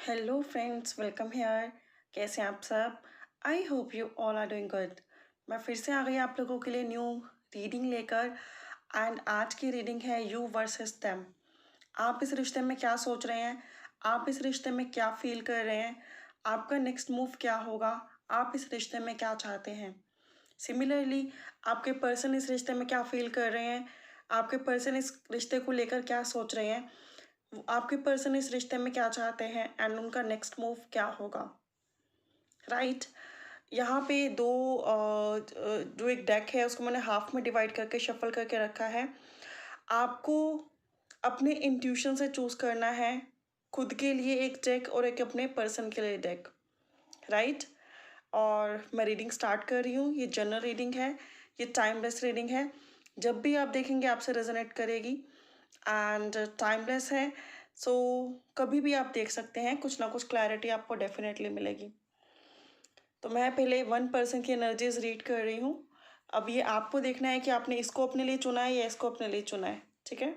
Hello friends, welcome hair. कैसे हैं आप सब? I hope you all are doing good. मैं फिर से आ गई आप लोगों के लिए न्यू रीडिंग लेकर। एंड आज की रीडिंग है यू वर्सेस देम। आप इस रिश्ते में क्या सोच रहे हैं? आप इस रिश्ते में क्या फील कर रहे हैं? आपका नेक्स्ट मूव क्या होगा? आप इस रिश्ते में क्या चाहते हैं? सिमिलरली, आपके पर्सन इस रिश्ते में क्या फील कर रहे हैं? आपके पर्सन इस रिश्ते को लेकर क्या सोच रहे हैं? आपके पर्सन इस रिश्ते में क्या चाहते हैं एंड उनका नेक्स्ट मूव क्या होगा? राइट। यहाँ पे जो एक डेक है उसको मैंने हाफ में डिवाइड करके शफल करके रखा है। आपको अपने इंट्यूशन से चूज करना है, खुद के लिए एक डेक और एक अपने पर्सन के लिए डेक। राइट। और मैं रीडिंग स्टार्ट कर रही हूँ। ये जनरल रीडिंग है, ये टाइमलेस रीडिंग है। जब भी आप देखेंगे आपसे रेजोनेट करेगी एंड टाइमलेस है। सो कभी भी आप देख सकते हैं, कुछ ना कुछ क्लैरिटी आपको डेफिनेटली मिलेगी। तो मैं पहले वन पर्सन की एनर्जीज रीड कर रही हूँ। अब ये आपको देखना है कि आपने इसको अपने लिए चुना है या इसको अपने लिए चुना है। ठीक है।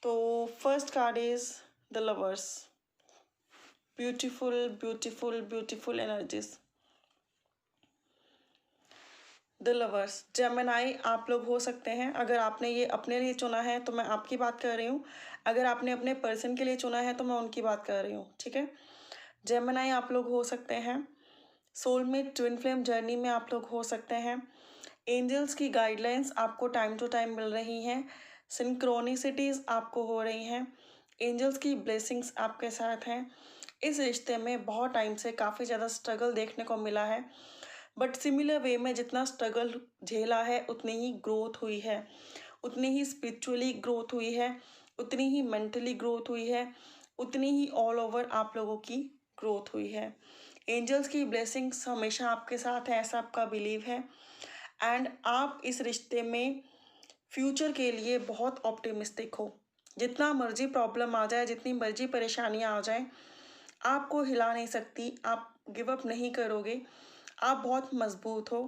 तो first card is the lovers. Beautiful beautiful beautiful energies. The lovers, Gemini आप लोग हो सकते हैं। अगर आपने ये अपने लिए चुना है तो मैं आपकी बात कर रही हूँ। अगर आपने अपने पर्सन के लिए चुना है तो मैं उनकी बात कर रही हूँ। ठीक है। जेमिनाई आप लोग हो सकते हैं। सोलमेट ट्विन फ्लेम जर्नी में आप लोग हो सकते हैं। एंजल्स की गाइडलाइंस आपको टाइम टू टाइम मिल रही हैं। सिंक्रोनिसिटीज़ आपको हो रही हैं। एंजल्स की ब्लेसिंग्स आपके साथ हैं। इस रिश्ते में बहुत टाइम से काफ़ी ज़्यादा स्ट्रगल देखने को मिला है, बट सिमिलर वे में जितना स्ट्रगल झेला है उतनी ही ग्रोथ हुई है, उतनी ही स्पिरिचुअली ग्रोथ हुई है, उतनी ही मेंटली ग्रोथ हुई है, उतनी ही ऑल ओवर आप लोगों की ग्रोथ हुई है। एंजल्स की ब्लेसिंग्स हमेशा आपके साथ है, ऐसा आपका बिलीव है। एंड आप इस रिश्ते में फ्यूचर के लिए बहुत ऑप्टिमिस्टिक हो। जितना मर्जी प्रॉब्लम आ जाए, जितनी मर्जी परेशानियां आ जाए, आपको हिला नहीं सकती। आप गिव अप नहीं करोगे। आप बहुत मजबूत हो,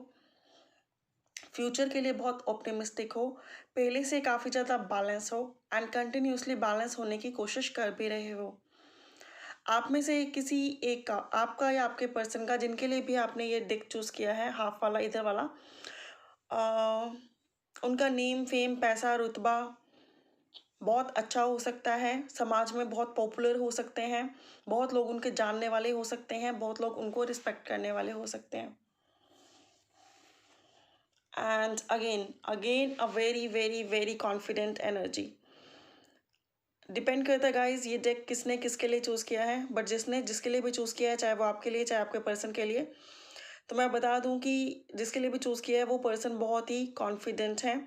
फ्यूचर के लिए बहुत ऑप्टिमिस्टिक हो, पहले से काफ़ी ज़्यादा बैलेंस हो एंड कंटिन्यूसली बैलेंस होने की कोशिश कर भी रहे हो। आप में से किसी एक का, आपका या आपके पर्सन का, जिनके लिए भी आपने ये डिक चूज़ किया है, हाफ वाला इधर वाला, उनका नेम फेम पैसा रुतबा बहुत अच्छा हो सकता है, समाज में बहुत पॉपुलर हो सकते हैं, बहुत लोग उनके जानने वाले हो सकते हैं, बहुत लोग उनको रिस्पेक्ट करने वाले हो सकते हैं। And again again a very very very confident energy. Depend करता है गाइज ये डेक किसने किसके लिए चूज़ किया है, बट जिसने जिसके लिए भी चूज़ किया है, चाहे वो आपके लिए चाहे आपके पर्सन के लिए, तो मैं बता दूं कि जिसके लिए भी चूज़ किया है वो पर्सन बहुत ही कॉन्फिडेंट है,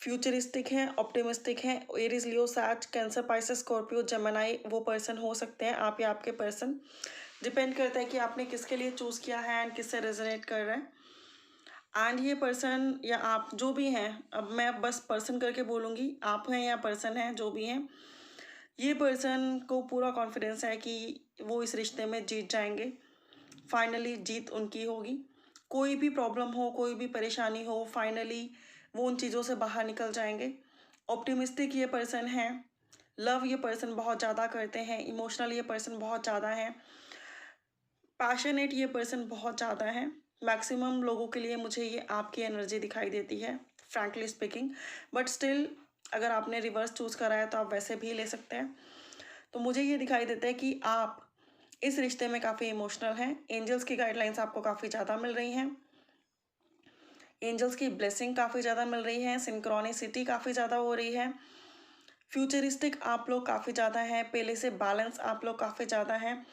फ्यूचरिस्टिक है, ऑप्टिमिस्टिक है। एरीज, लियो, सैज, कैंसर, पाइसेस, स्कॉर्पियो, जेमिनी वो पर्सन हो सकते हैं, आप या आपके पर्सन। डिपेंड करता है कि आपने किसके लिए चूज़ किया है एंड किससे रेजोनेट कर रहे हैं। एंड ये पर्सन या आप जो भी हैं, अब मैं बस पर्सन करके बोलूँगी, आप हैं या पर्सन हैं जो भी हैं, ये पर्सन को पूरा कॉन्फिडेंस है कि वो इस रिश्ते में जीत जाएंगे। फाइनली जीत उनकी होगी। कोई भी प्रॉब्लम हो, कोई भी परेशानी हो, फाइनली वो उन चीज़ों से बाहर निकल जाएंगे। ऑप्टिमिस्टिक ये पर्सन है। लव ये पर्सन बहुत ज़्यादा करते हैं। इमोशनल ये पर्सन बहुत ज़्यादा है। पैशनेट ये पर्सन बहुत ज़्यादा है। मैक्सिमम लोगों के लिए मुझे ये आपकी एनर्जी दिखाई देती है, फ्रैंकली स्पीकिंग। बट स्टिल अगर आपने रिवर्स चूज़ करा है तो आप वैसे भी ले सकते हैं। तो मुझे ये दिखाई देता है कि आप इस रिश्ते में काफ़ी इमोशनल हैं। एंजल्स की गाइडलाइंस आपको काफ़ी ज़्यादा मिल रही हैं। एंजल्स की ब्लेसिंग काफ़ी ज़्यादा मिल रही है। सिंक्रोनिसिटी काफ़ी ज़्यादा हो रही है। फ्यूचरिस्टिक आप लोग काफ़ी ज़्यादा हैं, पहले से बैलेंस आप लोग काफ़ी ज़्यादा हैं।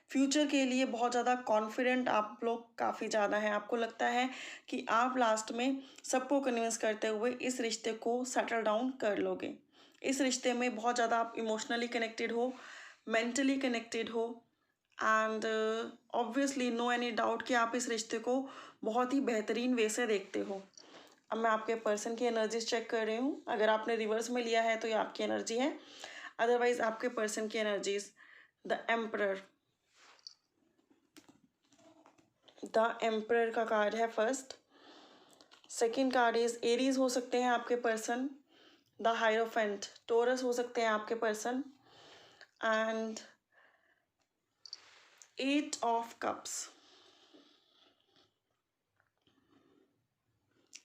फ्यूचर के लिए बहुत ज़्यादा कॉन्फिडेंट आप लोग काफ़ी ज़्यादा हैं। आपको लगता है कि आप लास्ट में सबको कन्विंस करते हुए इस रिश्ते को सेटल डाउन कर लोगे। इस रिश्ते में बहुत ज़्यादा आप इमोशनली कनेक्टेड हो, मेंटली कनेक्टेड हो and obviously no any doubt कि आप इस रिश्ते को बहुत ही बेहतरीन वे से देखते हो। अब मैं आपके पर्सन की एनर्जीज चेक कर रही हूँ। अगर आपने रिवर्स में लिया है तो ये आपकी एनर्जी है, अदरवाइज आपके पर्सन की energies. The emperor, the emperor का कार्ड है first. Second card is Aries हो सकते हैं आपके पर्सन। द हायरोफेंट, टोरस हो सकते हैं आपके person. And 8 of cups,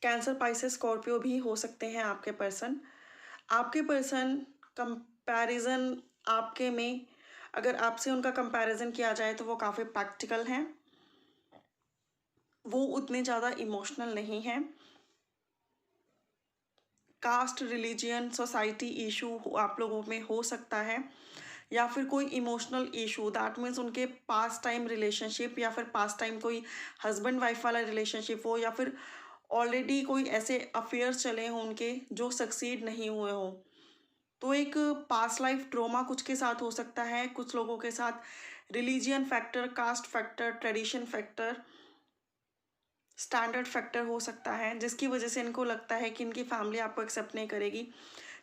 cancer, Pisces, Scorpio भी हो सकते हैं आपके पर्सन। आपके पर्सन कंपैरिजन आपके में, अगर आपसे उनका कंपैरिजन किया जाए तो वो काफ़ी प्रैक्टिकल हैं, वो उतने ज़्यादा इमोशनल नहीं हैं। कास्ट, रिलीजियन, सोसाइटी इशू आप लोगों में हो सकता है, या फिर कोई इमोशनल इशू, दैट मीन्स उनके पास टाइम रिलेशनशिप या फिर पास टाइम कोई हस्बैंड वाइफ वाला रिलेशनशिप हो, या फिर ऑलरेडी कोई ऐसे अफेयर्स चले हों उनके जो सक्सीड नहीं हुए हों। तो एक पास्ट लाइफ ट्रोमा कुछ के साथ हो सकता है, कुछ लोगों के साथ religion factor, caste factor, tradition factor, standard factor हो सकता है, जिसकी वजह से इनको लगता है कि इनकी फैमिली आपको एक्सेप्ट नहीं करेगी,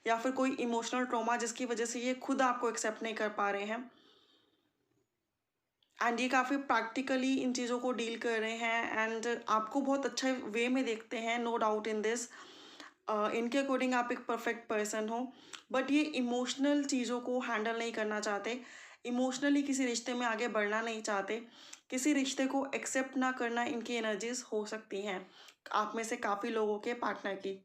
या फिर कोई इमोशनल ट्रॉमा जिसकी वजह से ये खुद आपको एक्सेप्ट नहीं कर पा रहे हैं। एंड ये काफ़ी प्रैक्टिकली इन चीज़ों को डील कर रहे हैं, एंड आपको बहुत अच्छे वे में देखते हैं, नो डाउट इन दिस। इनके अकॉर्डिंग आप एक परफेक्ट पर्सन हो, बट ये इमोशनल चीज़ों को हैंडल नहीं करना चाहते, इमोशनली किसी रिश्ते में आगे बढ़ना नहीं चाहते, किसी रिश्ते को एक्सेप्ट ना करना इनकी एनर्जीज हो सकती हैं आप में से काफ़ी लोगों के पार्टनर की।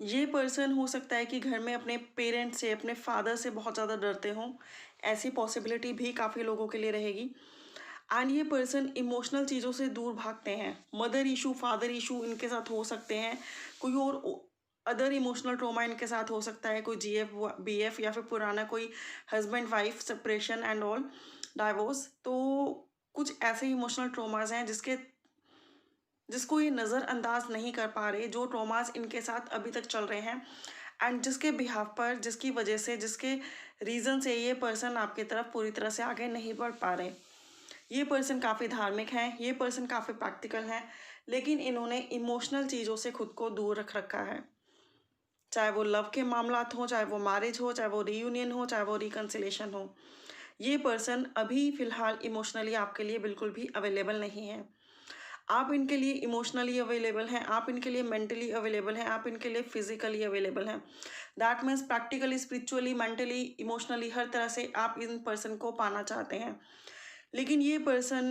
ये पर्सन हो सकता है कि घर में अपने पेरेंट्स से, अपने फादर से बहुत ज़्यादा डरते हों, ऐसी पॉसिबिलिटी भी काफ़ी लोगों के लिए रहेगी। एंड ये पर्सन इमोशनल चीज़ों से दूर भागते हैं, मदर इशू, फादर इशू इनके साथ हो सकते हैं, कोई और अदर इमोशनल ट्रॉमा इनके साथ हो सकता है, कोई जीएफ, बीएफ, या फिर पुराना कोई husband wife separation and all, divorce. तो कुछ ऐसे इमोशनल ट्रॉमाज हैं जिसको ये नज़रअंदाज नहीं कर पा रहे, जो ट्रॉमास इनके साथ अभी तक चल रहे हैं, एंड जिसके बिहाफ पर, जिसकी वजह से, जिसके रीज़न से ये पर्सन आपकी तरफ पूरी तरह से आगे नहीं बढ़ पा रहे। ये पर्सन काफ़ी धार्मिक हैं, ये पर्सन काफ़ी प्रैक्टिकल हैं, लेकिन इन्होंने इमोशनल चीज़ों से खुद को दूर रख रखा है, चाहे वो लव के मामलात हो, चाहे वो मैरिज हो, चाहे वो रीयूनियन हो, चाहे वो रिकन्सिलेशन हो। ये पर्सन अभी फ़िलहाल इमोशनली आपके लिए बिल्कुल भी अवेलेबल नहीं है। आप इनके लिए इमोशनली अवेलेबल हैं, आप इनके लिए मेंटली अवेलेबल हैं, आप इनके लिए फिजिकली अवेलेबल हैं। That means practically, spiritually, mentally, emotionally, हर तरह से आप इन पर्सन को पाना चाहते हैं। लेकिन ये पर्सन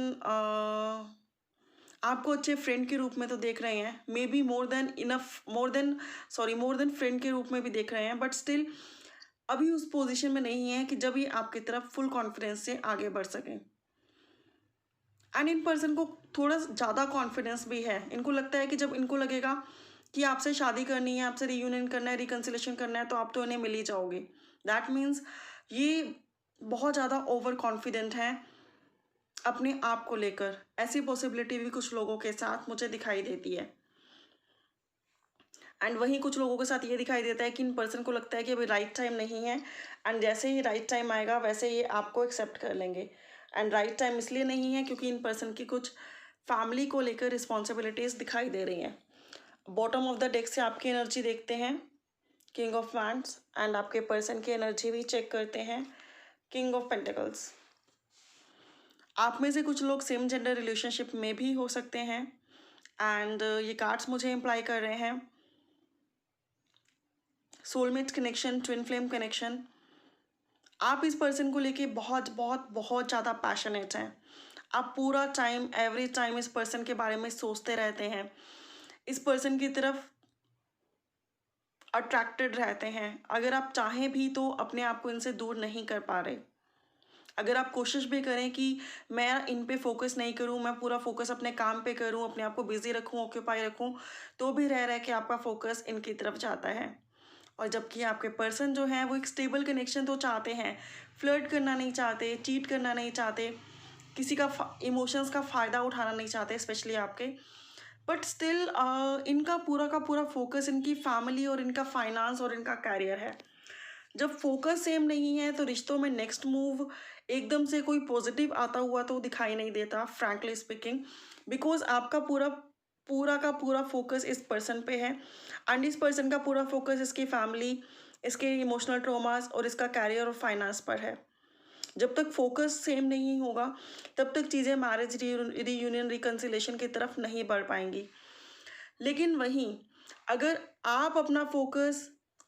आपको अच्छे फ्रेंड के रूप में तो देख रहे हैं, may be more than enough, more than friend के रूप में भी देख रहे हैं, बट स्टिल अभी उस पोजीशन में नहीं है कि जब ये आपकी तरफ फुल कॉन्फिडेंस से आगे बढ़ सकें। एंड इन पर्सन को थोड़ा ज़्यादा कॉन्फिडेंस भी है, इनको लगता है कि जब इनको लगेगा कि आपसे शादी करनी है, आपसे रीयूनियन करना है, रिकन्सिलेशन करना है, तो आप तो इन्हें मिल ही जाओगे। दैट मीन्स ये बहुत ज़्यादा ओवर कॉन्फिडेंट हैं अपने आप को लेकर। ऐसी पॉसिबिलिटी भी कुछ लोगों के साथ मुझे दिखाई देती है, एंड वहीं कुछ लोगों के साथ ये दिखाई देता है कि इन पर्सन को लगता है कि अभी राइट टाइम नहीं है, एंड जैसे ही राइट टाइम आएगा वैसे ये आपको एक्सेप्ट कर लेंगे। एंड राइट टाइम इसलिए नहीं है क्योंकि इन पर्सन की कुछ फैमिली को लेकर रिस्पॉन्सिबिलिटीज़ दिखाई दे रही हैं। बॉटम ऑफ द डेक से आपकी एनर्जी देखते हैं, किंग ऑफ वैंड्स, एंड आपके पर्सन की एनर्जी भी चेक करते हैं, किंग ऑफ पेंटिकल्स। आप में से कुछ लोग सेम जेंडर रिलेशनशिप में भी हो सकते हैं, एंड ये कार्ड्स मुझे इम्प्लाई कर रहे हैं soulmate connection, twin flame connection. आप इस पर्सन को लेके बहुत बहुत बहुत ज़्यादा पैशनेट हैं। आप पूरा टाइम, एवरी टाइम इस पर्सन के बारे में सोचते रहते हैं, इस पर्सन की तरफ अट्रैक्टेड रहते हैं। अगर आप चाहें भी तो अपने आप को इनसे दूर नहीं कर पा रहे। अगर आप कोशिश भी करें कि मैं इन पे फोकस नहीं करूं, मैं पूरा फोकस अपने काम पे करूं, अपने आप को बिजी रखूं, ऑक्यूपाई रखूं, तो भी रह रह के आपका फोकस इनकी तरफ जाता है। और जबकि आपके पर्सन जो हैं वो एक स्टेबल कनेक्शन तो चाहते हैं, फ्लर्ट करना नहीं चाहते, चीट करना नहीं चाहते, किसी का इमोशंस का फ़ायदा उठाना नहीं चाहते, स्पेशली आपके। बट स्टिल इनका पूरा का पूरा फोकस इनकी फैमिली और इनका फाइनेंस और इनका कैरियर है। जब फोकस सेम नहीं है तो रिश्तों में नेक्स्ट मूव एकदम से कोई पॉजिटिव आता हुआ तो दिखाई नहीं देता, फ्रैंकली स्पीकिंग, बिकॉज आपका पूरा पूरा का पूरा फोकस इस पर्सन पे है, एंड इस पर्सन का पूरा फोकस इसकी फैमिली, इसके इमोशनल ट्रॉमास और इसका कैरियर और फाइनेंस पर है। जब तक फोकस सेम नहीं होगा तब तक चीज़ें मैरिज, रीयूनियन, रिकन्सिलेशन की तरफ नहीं बढ़ पाएंगी। लेकिन वहीं अगर आप अपना फोकस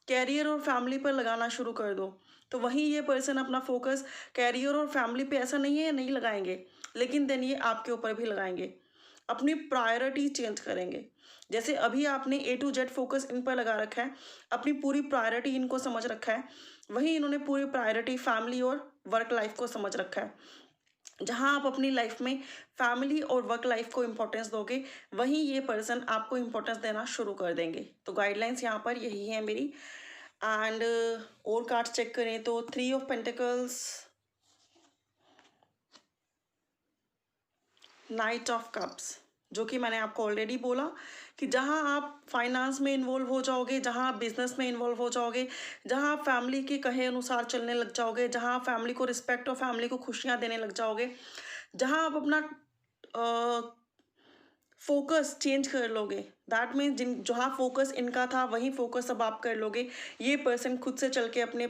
कैरियर और फैमिली पर लगाना शुरू कर दो। तो वहीं ये पर्सन अपना फोकस कैरियर और फैमिली पे ऐसा नहीं है नहीं लगाएंगे, लेकिन देन ये आपके ऊपर भी लगाएंगे, अपनी प्रायोरिटी चेंज करेंगे। जैसे अभी आपने ए टू जेड फोकस इन पर लगा रखा है, अपनी पूरी प्रायोरिटी इनको समझ रखा है, वहीं इन्होंने पूरी प्रायोरिटी फैमिली और वर्क लाइफ को समझ रखा है। जहाँ आप अपनी लाइफ में फैमिली और वर्क लाइफ को इम्पोर्टेंस दोगे, वहीं ये पर्सन आपको इम्पोर्टेंस देना शुरू कर देंगे। तो गाइडलाइंस यहाँ पर यही है मेरी। एंड और कार्ड्स चेक करें तो 3 of pentacles, night of cups, जो कि मैंने आपको ऑलरेडी बोला कि जहाँ आप फाइनेंस में इन्वॉल्व हो जाओगे, जहाँ आप बिजनेस में इन्वॉल्व हो जाओगे, जहाँ आप फैमिली के कहे अनुसार चलने लग जाओगे, जहाँ आप फैमिली को रिस्पेक्ट और फैमिली को खुशियाँ देने लग जाओगे, जहाँ आप अपना फोकस चेंज कर लोगे, दैट मीन्स जिन जहाँ फोकस इनका था वहीं फोकस अब आप कर लोगे, ये पर्सन खुद से चल के अपने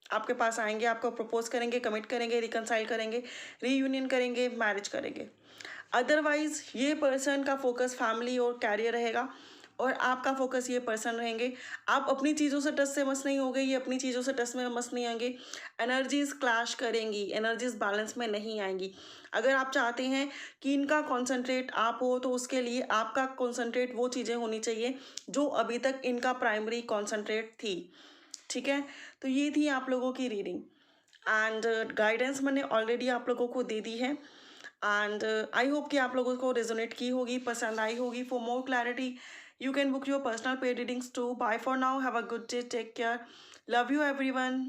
आपके पास आएंगे, आपको प्रपोज करेंगे, कमिट करेंगे, रिकनसाइल करेंगे, रीयूनियन करेंगे, मैरिज करेंगे। अदरवाइज ये पर्सन का फोकस फैमिली और कैरियर रहेगा और आपका फोकस ये पर्सन रहेंगे। आप अपनी चीज़ों से टच से मस नहीं होगे, ये अपनी चीज़ों से टच में मस नहीं आएंगे। एनर्जीज क्लैश करेंगी, एनर्जीज बैलेंस में नहीं आएंगी। अगर आप चाहते हैं कि इनका कॉन्सेंट्रेट आप हो, तो उसके लिए आपका कॉन्सेंट्रेट वो चीज़ें होनी चाहिए जो अभी तक इनका प्राइमरी कॉन्सेंट्रेट थी। ठीक है, तो ये थी आप लोगों की रीडिंग एंड गाइडेंस मैंने ऑलरेडी आप लोगों को दे दी है। एंड आई होप कि आप लोगों को रेजोनेट की होगी, पसंद आई होगी। For more clarity you can book your personal paid readings too. Bye for now, have a good day, take care, love you everyone.